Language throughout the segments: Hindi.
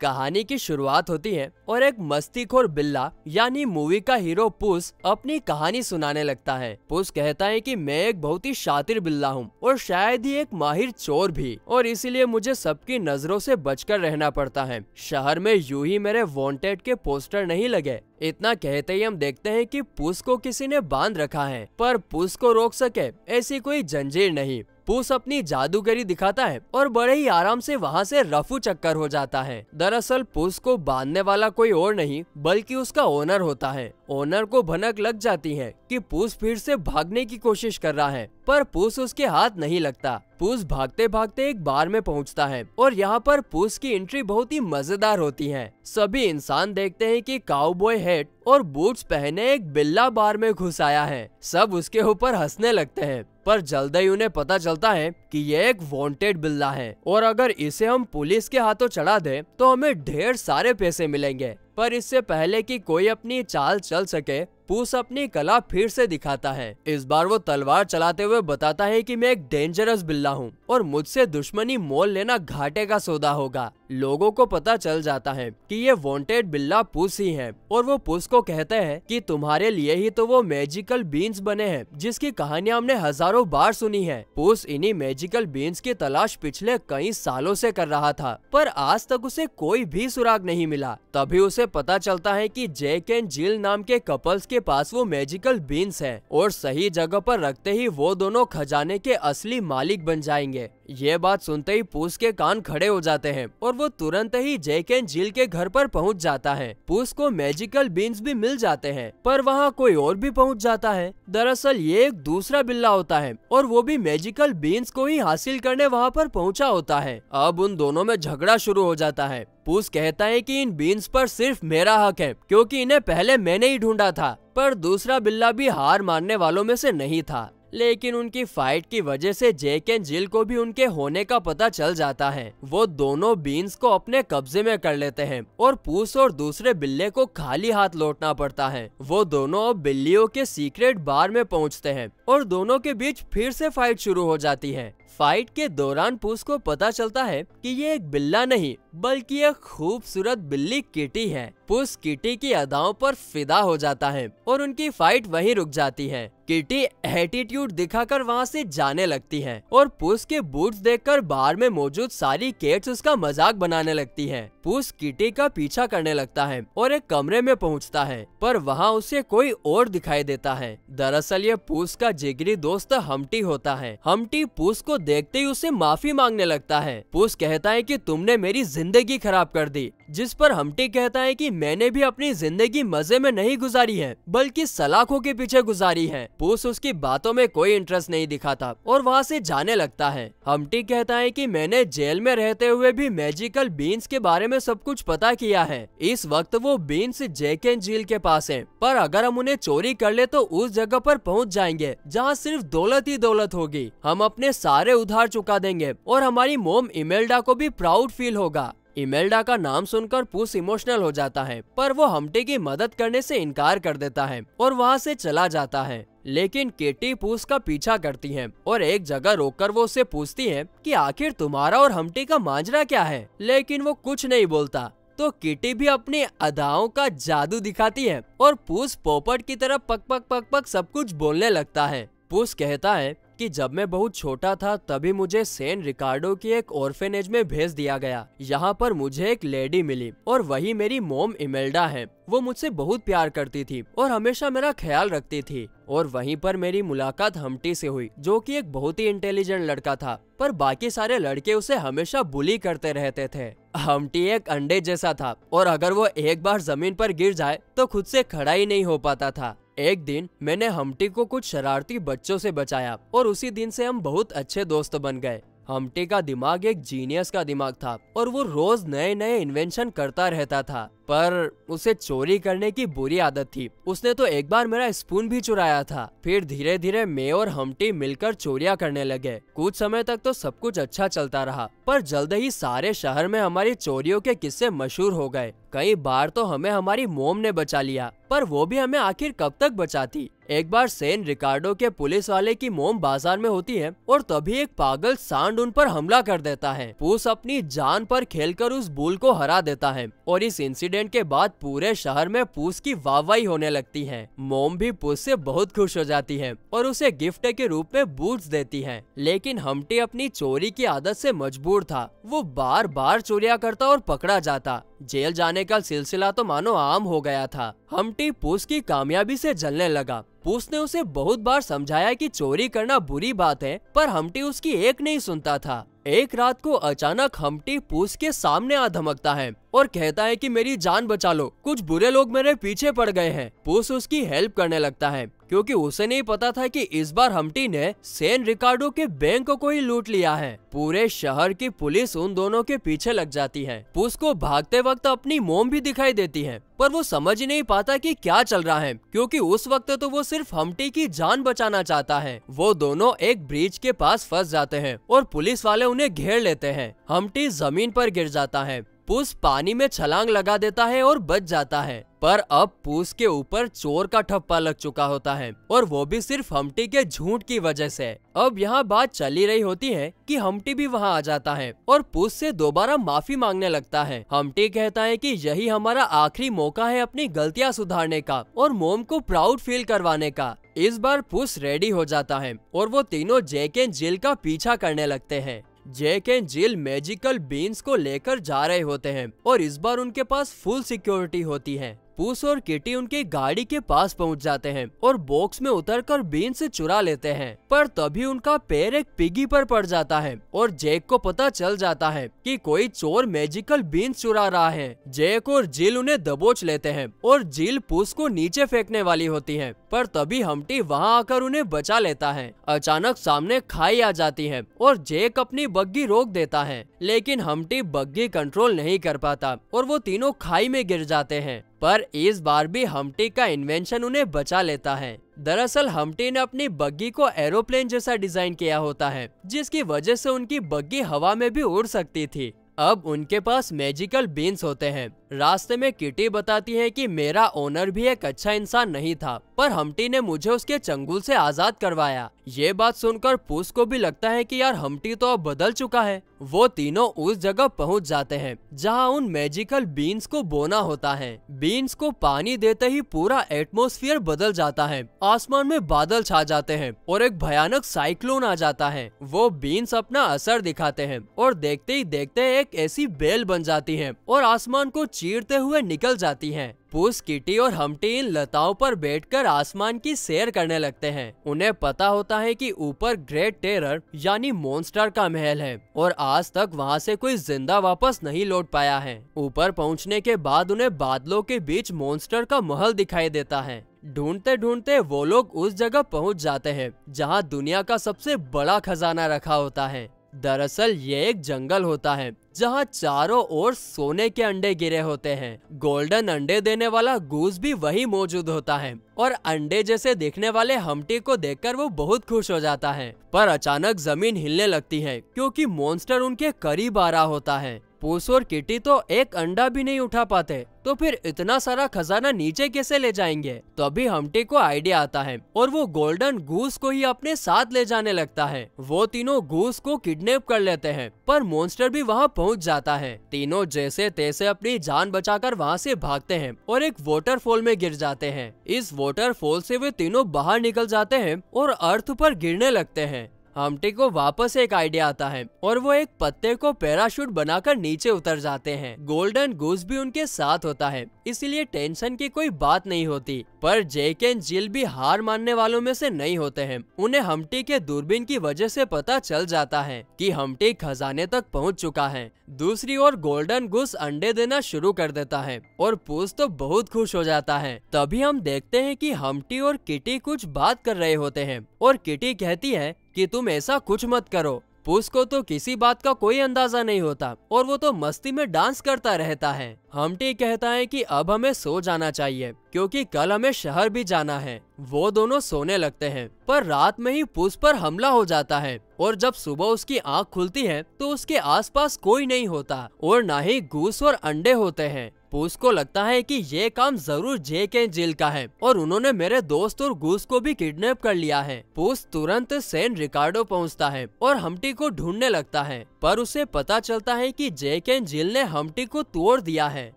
कहानी की शुरुआत होती है और एक मस्तीखोर बिल्ला यानी मूवी का हीरो पुस अपनी कहानी सुनाने लगता है। पुस कहता है कि मैं एक बहुत ही शातिर बिल्ला हूँ और शायद ही एक माहिर चोर भी, और इसीलिए मुझे सबकी नजरों से बचकर रहना पड़ता है। शहर में यूं ही मेरे वांटेड के पोस्टर नहीं लगे। इतना कहते ही हम देखते हैं कि पुस को किसी ने बांध रखा है, पर पुस को रोक सके ऐसी कोई जंजीर नहीं। पुस अपनी जादूगरी दिखाता है और बड़े ही आराम से वहाँ से रफू चक्कर हो जाता है। दरअसल पुस को बांधने वाला कोई और नहीं बल्कि उसका ओनर होता है। ओनर को भनक लग जाती है कि पुस फिर से भागने की कोशिश कर रहा है, पर पुस उसके हाथ नहीं लगता। पुस भागते भागते एक बार में पहुंचता है और यहाँ पर पुस की एंट्री बहुत ही मजेदार होती है। सभी इंसान देखते हैं कि काउबॉय हैट और बूट्स पहने एक बिल्ला बार में घुस आया है। सब उसके ऊपर हंसने लगते हैं, पर जल्द ही उन्हें पता चलता है कि यह एक वांटेड बिल्ला है और अगर इसे हम पुलिस के हाथों चढ़ा दे तो हमें ढेर सारे पैसे मिलेंगे। पर इससे पहले कि कोई अपनी चाल चल सके, पुस अपनी कला फिर से दिखाता है। इस बार वो तलवार चलाते हुए बताता है कि मैं एक डेंजरस बिल्ला हूँ और मुझसे दुश्मनी मोल लेना घाटे का सौदा होगा। लोगों को पता चल जाता है कि ये वांटेड बिल्ला पुस ही है और वो पुस को कहते हैं कि तुम्हारे लिए ही तो वो मैजिकल बीन्स बने हैं जिसकी कहानियां हमने हजारों बार सुनी है। पुस इन्हीं मैजिकल बीन्स की तलाश पिछले कई सालों से कर रहा था, पर आज तक उसे कोई भी सुराग नहीं मिला। तभी उसे पता चलता है कि जैक एंड जिल नाम के कपल्स के पास वो मैजिकल बीन्स हैं और सही जगह पर रखते ही वो दोनों खजाने के असली मालिक बन जाएंगे। ये बात सुनते ही पुस के कान खड़े हो जाते हैं और वो तुरंत ही जैक एंड जिल के घर पर पहुंच जाता है। पुस को मैजिकल बीन्स भी मिल जाते हैं, पर वहाँ कोई और भी पहुंच जाता है। दरअसल ये एक दूसरा बिल्ला होता है और वो भी मैजिकल बीन्स को ही हासिल करने वहाँ पर पहुँचा होता है। अब उन दोनों में झगड़ा शुरू हो जाता है। पुस कहता है कि इन बीन्स पर सिर्फ मेरा हक है क्योंकि इन्हें पहले मैंने ही ढूंढा था, पर दूसरा बिल्ला भी हार मानने वालों में से नहीं था। लेकिन उनकी फाइट की वजह से जैक एंड जिल को भी उनके होने का पता चल जाता है। वो दोनों बीन्स को अपने कब्जे में कर लेते हैं और पुस और दूसरे बिल्ले को खाली हाथ लौटना पड़ता है। वो दोनों अब बिल्लियों के सीक्रेट बार में पहुंचते हैं और दोनों के बीच फिर से फाइट शुरू हो जाती है। फाइट के दौरान पुस को पता चलता है कि ये एक बिल्ला नहीं बल्कि एक खूबसूरत बिल्ली किटी है। पुस किटी की अदाओं पर फिदा हो जाता है और उनकी फाइट वहीं रुक जाती है। किटी एटीट्यूड दिखाकर वहाँ से जाने लगती है और पुस के बूट्स देखकर बार में मौजूद सारी कैट्स उसका मजाक बनाने लगती है। पुस किटी का पीछा करने लगता है और एक कमरे में पहुँचता है, पर वहाँ उसे कोई और दिखाई देता है। दरअसल ये पुस का जिगरी दोस्त हम्टी होता है। हम्टी पुस को देखते ही उसे माफी मांगने लगता है। पुस कहता है कि तुमने मेरी जिंदगी खराब कर दी, जिस पर हम्टी कहता है कि मैंने भी अपनी जिंदगी मजे में नहीं गुजारी है बल्कि सलाखों के पीछे गुजारी है। पुस उसकी बातों में कोई इंटरेस्ट नहीं दिखाता और वहाँ से जाने लगता है। हम्टी कहता है कि मैंने जेल में रहते हुए भी मैजिकल बीन्स के बारे में सब कुछ पता किया है। इस वक्त वो बीन्स जैक एंड जिल के पास हैं, पर अगर हम उन्हें चोरी कर ले तो उस जगह पर पहुँच जाएंगे जहाँ सिर्फ दौलत ही दौलत होगी। हम अपने सारे उधार चुका देंगे और हमारी मोम इमेल्डा को भी प्राउड फील होगा। इमेल्डा का नाम सुनकर पुस इमोशनल हो जाता है, पर वो हम्टी की मदद करने से इनकार कर देता है और वहाँ से चला जाता है। लेकिन किटी पुस का पीछा करती है और एक जगह रोककर वो उससे पूछती है कि आखिर तुम्हारा और हम्टी का मांजरा क्या है, लेकिन वो कुछ नहीं बोलता। तो किटी भी अपनी अदाओं का जादू दिखाती है और पुस पोपट की तरह पक पक पक पक सब कुछ बोलने लगता है। पुस कहता है कि जब मैं बहुत छोटा था तभी मुझे सैन रिकार्डो की एक ऑर्फेनेज में भेज दिया गया। यहाँ पर मुझे एक लेडी मिली और वही मेरी मोम इमेल्डा है। वो मुझसे बहुत प्यार करती थी और हमेशा मेरा ख्याल रखती थी। और वहीं पर मेरी मुलाकात हम्टी से हुई, जो कि एक बहुत ही इंटेलिजेंट लड़का था, पर बाकी सारे लड़के उसे हमेशा बुली करते रहते थे। हम्टी एक अंडे जैसा था और अगर वो एक बार जमीन पर गिर जाए तो खुद से खड़ा ही नहीं हो पाता था। एक दिन मैंने हम्टी को कुछ शरारती बच्चों से बचाया और उसी दिन से हम बहुत अच्छे दोस्त बन गए। हम्टी का दिमाग एक जीनियस का दिमाग था और वो रोज नए नए इन्वेंशन करता रहता था। पर उसे चोरी करने की बुरी आदत थी। उसने तो एक बार मेरा स्पून भी चुराया था। फिर धीरे धीरे मैं और हम्टी मिलकर चोरियां करने लगे। कुछ समय तक तो सब कुछ अच्छा चलता रहा, पर जल्द ही सारे शहर में हमारी चोरियों के किस्से मशहूर हो गए। कई बार तो हमें हमारी मोम ने बचा लिया, पर वो भी हमें आखिर कब तक बचाती। एक बार सैन रिकार्डो के पुलिस वाले की मोम बाजार में होती है और तभी एक पागल सांड उन पर हमला कर देता है। पूस अपनी जान पर खेलकर उस बुल को हरा देता है और इस इंसिडेंट के बाद पूरे शहर में पूस की वाहवाही होने लगती है। मोम भी पूस से बहुत खुश हो जाती है और उसे गिफ्ट के रूप में बूट्स देती है। लेकिन हम्टी अपनी चोरी की आदत से मजबूर था। वो बार बार चोरियां करता और पकड़ा जाता। जेल जाने का सिलसिला तो मानो आम हो गया था। हम्टी पूस की कामयाबी से जलने लगा। पूस ने उसे बहुत बार समझाया कि चोरी करना बुरी बात है, पर हम्टी उसकी एक नहीं सुनता था। एक रात को अचानक हम्टी पूस के सामने आ धमकता है और कहता है कि मेरी जान बचा लो, कुछ बुरे लोग मेरे पीछे पड़ गए हैं। पूस उसकी हेल्प करने लगता है क्योंकि उसे नहीं पता था कि इस बार हम्टी ने सैन रिकार्डो के बैंक को ही लूट लिया है। पूरे शहर की पुलिस उन दोनों के पीछे लग जाती है। पूस को भागते वक्त अपनी मोम भी दिखाई देती है, पर वो समझ ही नहीं पाता कि क्या चल रहा है, क्योंकि उस वक्त तो वो सिर्फ हम्टी की जान बचाना चाहता है। वो दोनों एक ब्रिज के पास फंस जाते हैं और पुलिस वाले उन्हें घेर लेते हैं। हम्टी जमीन पर गिर जाता है। पूस पानी में छलांग लगा देता है और बच जाता है, पर अब पूस के ऊपर चोर का ठप्पा लग चुका होता है और वो भी सिर्फ हम्टी के झूठ की वजह से। अब यहाँ बात चली रही होती है कि हम्टी भी वहाँ आ जाता है और पूस से दोबारा माफी मांगने लगता है। हम्टी कहता है कि यही हमारा आखिरी मौका है अपनी गलतियाँ सुधारने का और मोम को प्राउड फील करवाने का। इस बार पूस रेडी हो जाता है और वो तीनों जैक एंड जिल का पीछा करने लगते हैं। Jack and Jill magical beans को लेकर जा रहे होते हैं और इस बार उनके पास फुल सिक्योरिटी होती है। पूस और किटी उनकी गाड़ी के पास पहुंच जाते हैं और बॉक्स में उतरकर बीन से चुरा लेते हैं, पर तभी उनका पैर एक पिगी पर पड़ जाता है और जैक को पता चल जाता है कि कोई चोर मैजिकल बीन्स चुरा रहा है। जैक और जिल उन्हें दबोच लेते हैं और जिल पूस को नीचे फेंकने वाली होती है, पर तभी हम्टी वहां आकर उन्हें बचा लेता है। अचानक सामने खाई आ जाती है और जैक अपनी बग्गी रोक देता है, लेकिन हम्टी बग्गी कंट्रोल नहीं कर पाता और वो तीनों खाई में गिर जाते हैं। पर इस बार भी हम्टी का इन्वेंशन उन्हें बचा लेता है। दरअसल हम्टी ने अपनी बग्गी को एरोप्लेन जैसा डिजाइन किया होता है, जिसकी वजह से उनकी बग्गी हवा में भी उड़ सकती थी। अब उनके पास मैजिकल बीन्स होते हैं। रास्ते में किटी बताती है कि मेरा ओनर भी एक अच्छा इंसान नहीं था, पर हम्टी ने मुझे उसके चंगुल से आजाद करवाया। ये बात सुनकर पूस को भी लगता है कि यार हम्टी तो अब बदल चुका है। वो तीनों उस जगह पहुंच जाते हैं जहां उन मैजिकल बीन्स को बोना होता है। बीन्स को पानी देते ही पूरा एटमॉस्फेयर बदल जाता है, आसमान में बादल छा जाते हैं और एक भयानक साइक्लोन आ जाता है। वो बीन्स अपना असर दिखाते हैं और देखते ही देखते एक ऐसी बेल बन जाती है और आसमान को चीरते हुए निकल जाती हैं। पूस, किटी और हम्टी इन लताओं पर बैठकर आसमान की सैर करने लगते हैं। उन्हें पता होता है कि ऊपर ग्रेट टेरर यानी मॉन्स्टर का महल है और आज तक वहां से कोई जिंदा वापस नहीं लौट पाया है। ऊपर पहुंचने के बाद उन्हें बादलों के बीच मॉन्स्टर का महल दिखाई देता है। ढूंढते ढूंढते वो लोग उस जगह पहुंच जाते हैं जहां दुनिया का सबसे बड़ा खजाना रखा होता है। दरअसल ये एक जंगल होता है जहाँ चारों ओर सोने के अंडे गिरे होते हैं। गोल्डन अंडे देने वाला गूस भी वही मौजूद होता है और अंडे जैसे दिखने वाले हम्टी को देखकर वो बहुत खुश हो जाता है। पर अचानक जमीन हिलने लगती है क्योंकि मॉन्स्टर उनके करीब आ रहा होता है। पूस और किटी तो एक अंडा भी नहीं उठा पाते, तो फिर इतना सारा खजाना नीचे कैसे ले जाएंगे। तभी हम्टी को आइडिया आता है और वो गोल्डन गूस को ही अपने साथ ले जाने लगता है। वो तीनों गूस को किडनैप कर लेते हैं, पर मॉन्स्टर भी वहाँ पहुँच जाता है। तीनों जैसे तैसे अपनी जान बचाकर वहाँ से भागते हैं और एक वाटरफॉल में गिर जाते हैं। इस वाटरफॉल से वे तीनों बाहर निकल जाते हैं और अर्थ पर गिरने लगते हैं। हम्टी को वापस एक आइडिया आता है और वो एक पत्ते को पैराशूट बनाकर नीचे उतर जाते हैं। गोल्डन गूस भी उनके साथ होता है, इसलिए टेंशन की कोई बात नहीं होती। पर जैक एंड जिल भी हार मानने वालों में से नहीं होते हैं। उन्हें हम्टी के दूरबीन की वजह से पता चल जाता है कि हम्टी खजाने तक पहुंच चुका है। दूसरी ओर गोल्डन गूस अंडे देना शुरू कर देता है और पूस तो बहुत खुश हो जाता है। तभी हम देखते हैं कि हम्टी और किटी कुछ बात कर रहे होते हैं और किटी कहती है कि तुम ऐसा कुछ मत करो, पूस को तो किसी बात का कोई अंदाजा नहीं होता और वो तो मस्ती में डांस करता रहता है। हम्टी कहता है कि अब हमें सो जाना चाहिए क्योंकि कल हमें शहर भी जाना है। वो दोनों सोने लगते हैं, पर रात में ही पूस पर हमला हो जाता है और जब सुबह उसकी आंख खुलती है तो उसके आसपास कोई नहीं होता और ना ही गूस और अंडे होते हैं। पूस को लगता है कि ये काम जरूर जेक एंड जिल का है और उन्होंने मेरे दोस्त और गूस को भी किडनैप कर लिया है। पूस तुरंत सैन रिकार्डो पहुंचता है और हम्टी को ढूंढने लगता है, पर उसे पता चलता है कि जेक एंड जिल ने हम्टी को तोड़ दिया है।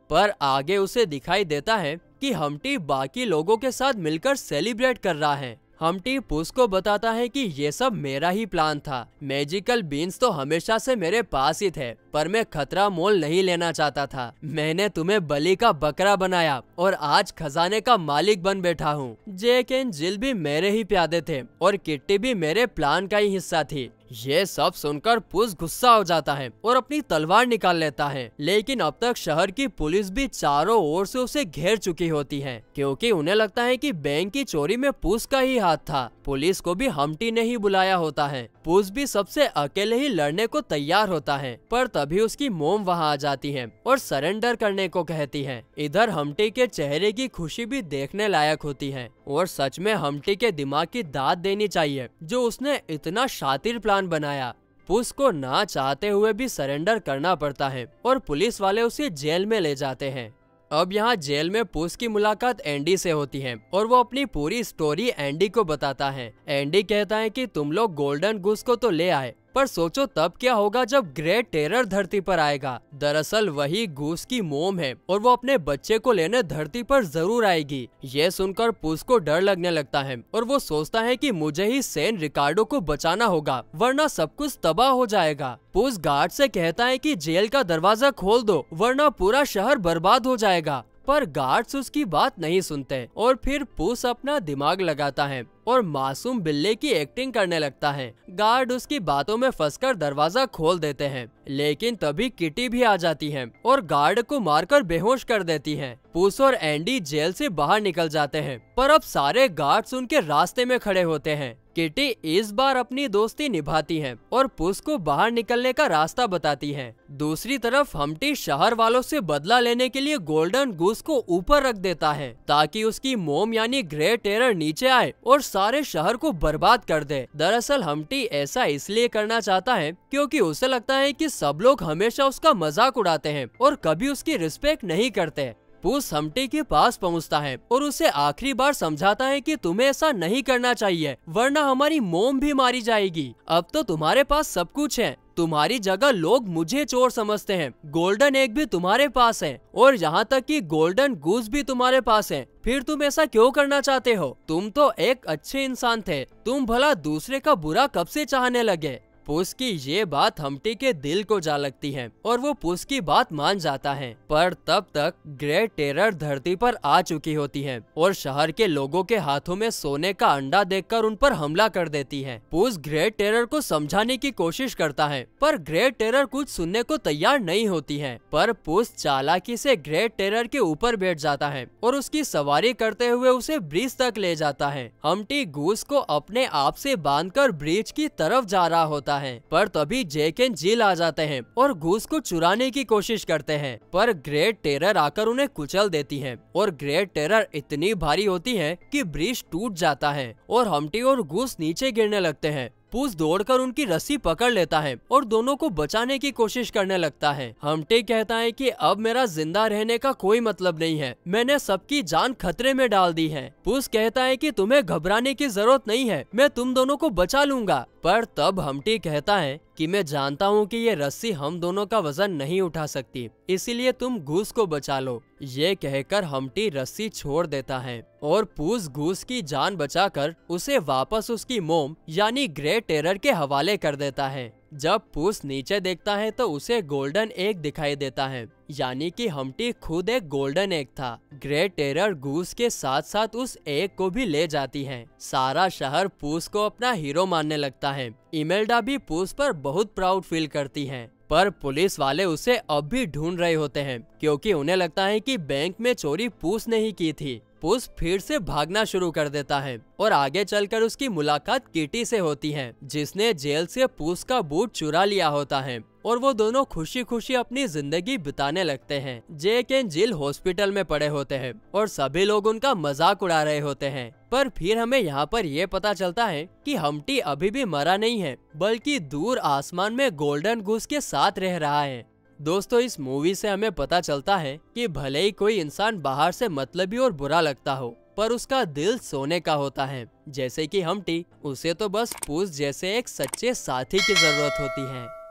पर आगे उसे दिखाई देता है कि हम्टी बाकी लोगों के साथ मिलकर सेलिब्रेट कर रहा है। हम्टी पूस को बताता है कि ये सब मेरा ही प्लान था। मैजिकल बीन्स तो हमेशा से मेरे पास ही थे, पर मैं खतरा मोल नहीं लेना चाहता था। मैंने तुम्हें बलि का बकरा बनाया और आज खजाने का मालिक बन बैठा हूँ। जेक एंड जिल भी मेरे ही प्यादे थे और किट्टी भी मेरे प्लान का ही हिस्सा थी। ये सब सुनकर पूस गुस्सा हो जाता है और अपनी तलवार निकाल लेता है, लेकिन अब तक शहर की पुलिस भी चारों ओर से उसे घेर चुकी होती है क्योंकि उन्हें लगता है कि बैंक की चोरी में पूस का ही हाथ था। पुलिस को भी हम्टी ने ही बुलाया होता है। पूस भी सबसे अकेले ही लड़ने को तैयार होता है, पर तभी उसकी मोम वहां आ जाती है और सरेंडर करने को कहती है। इधर हम्टी के चेहरे की खुशी भी देखने लायक होती है और सच में हम्टी के दिमाग की दाद देनी चाहिए जो उसने इतना शातिर प्लान बनाया। पूस को ना चाहते हुए भी सरेंडर करना पड़ता है और पुलिस वाले उसे जेल में ले जाते हैं। अब यहाँ जेल में पूस की मुलाकात एंडी से होती है और वो अपनी पूरी स्टोरी एंडी को बताता है। एंडी कहता है कि तुम लोग गोल्डन गूस को तो ले आए, पर सोचो तब क्या होगा जब ग्रेट टेरर धरती पर आएगा। दरअसल वही गूस की मोम है और वो अपने बच्चे को लेने धरती पर जरूर आएगी। ये सुनकर पूस को डर लगने लगता है और वो सोचता है कि मुझे ही सैन रिकार्डो को बचाना होगा, वरना सब कुछ तबाह हो जाएगा। पूस गार्ड से कहता है कि जेल का दरवाजा खोल दो, वरना पूरा शहर बर्बाद हो जाएगा। पर गार्ड्स उसकी बात नहीं सुनते और फिर पूस अपना दिमाग लगाता है और मासूम बिल्ले की एक्टिंग करने लगता है। गार्ड उसकी बातों में फंसकर दरवाजा खोल देते हैं, लेकिन तभी किटी भी आ जाती है और गार्ड को मारकर बेहोश कर देती है। पूस और एंडी जेल से बाहर निकल जाते हैं, पर अब सारे गार्ड्स उनके रास्ते में खड़े होते हैं। किटी इस बार अपनी दोस्ती निभाती है और पूस को बाहर निकलने का रास्ता बताती है। दूसरी तरफ हम्टी शहर वालों से बदला लेने के लिए गोल्डन गूस को ऊपर रख देता है ताकि उसकी मोम यानी ग्रेट टेरर नीचे आए और सारे शहर को बर्बाद कर दे। दरअसल हम्टी ऐसा इसलिए करना चाहता है क्योंकि उसे लगता है कि सब लोग हमेशा उसका मजाक उड़ाते हैं और कभी उसकी रिस्पेक्ट नहीं करते। पूस हम्टी के पास पहुंचता है और उसे आखिरी बार समझाता है कि तुम्हें ऐसा नहीं करना चाहिए, वरना हमारी मोम भी मारी जाएगी। अब तो तुम्हारे पास सब कुछ है, तुम्हारी जगह लोग मुझे चोर समझते हैं। गोल्डन एग भी तुम्हारे पास है और यहाँ तक कि गोल्डन गूस भी तुम्हारे पास है। फिर तुम ऐसा क्यों करना चाहते हो? तुम तो एक अच्छे इंसान थे, तुम भला दूसरे का बुरा कब से चाहने लगे? पूस की ये बात हम्टी के दिल को जा लगती है और वो पूस की बात मान जाता है। पर तब तक ग्रेट टेरर धरती पर आ चुकी होती है और शहर के लोगों के हाथों में सोने का अंडा देखकर उन पर हमला कर देती है। पूस ग्रेट टेरर को समझाने की कोशिश करता है, पर ग्रेट टेरर कुछ सुनने को तैयार नहीं होती है। पर पूस चालाकी से ग्रेट टेरर के ऊपर बैठ जाता है और उसकी सवारी करते हुए उसे ब्रिज तक ले जाता है। हम्टी गूस को अपने आप से बांधकर ब्रिज की तरफ जा रहा होता है, पर तभी जेक एंड जिल आ जाते हैं और गूस को चुराने की कोशिश करते हैं, पर ग्रेट टेरर आकर उन्हें कुचल देती है और ग्रेट टेरर इतनी भारी होती है कि ब्रिज टूट जाता है और हम्टी और गूस नीचे गिरने लगते हैं। पूस दौड़कर उनकी रस्सी पकड़ लेता है और दोनों को बचाने की कोशिश करने लगता है। हम्टी कहता है कि अब मेरा जिंदा रहने का कोई मतलब नहीं है, मैंने सबकी जान खतरे में डाल दी है। पूस कहता है कि तुम्हें घबराने की जरूरत नहीं है, मैं तुम दोनों को बचा लूंगा। पर तब हम्टी कहता है कि मैं जानता हूँ कि ये रस्सी हम दोनों का वजन नहीं उठा सकती, इसीलिए तुम गूस को बचा लो। ये कहकर हम्टी रस्सी छोड़ देता है और पूस गूस की जान बचाकर उसे वापस उसकी मोम यानी ग्रेट टेरर के हवाले कर देता है। जब पूस नीचे देखता है तो उसे गोल्डन एग दिखाई देता है, यानी कि हम्टी खुद एक गोल्डन एग था। ग्रेट टेरर गूस के साथ साथ उस एग को भी ले जाती है। सारा शहर पूस को अपना हीरो मानने लगता है। इमेल्डा भी पूस पर बहुत प्राउड फील करती है, पर पुलिस वाले उसे अब भी ढूंढ रहे होते हैं क्योंकि उन्हें लगता है कि बैंक में चोरी पूस ने ही की थी। पुस फिर से भागना शुरू कर देता है और आगे चलकर उसकी मुलाकात किटी से होती है, जिसने जेल से पुस का बूट चुरा लिया होता है और वो दोनों खुशी खुशी अपनी जिंदगी बिताने लगते हैं। जेक एंड जिल हॉस्पिटल में पड़े होते हैं और सभी लोग उनका मजाक उड़ा रहे होते हैं। पर फिर हमें यहाँ पर ये पता चलता है कि हम्टी अभी भी मरा नहीं है, बल्कि दूर आसमान में गोल्डन गूस के साथ रह रहा है। दोस्तों, इस मूवी से हमें पता चलता है कि भले ही कोई इंसान बाहर से मतलबी और बुरा लगता हो, पर उसका दिल सोने का होता है। जैसे कि हम्टी, उसे तो बस पुस जैसे एक सच्चे साथी की जरूरत होती है।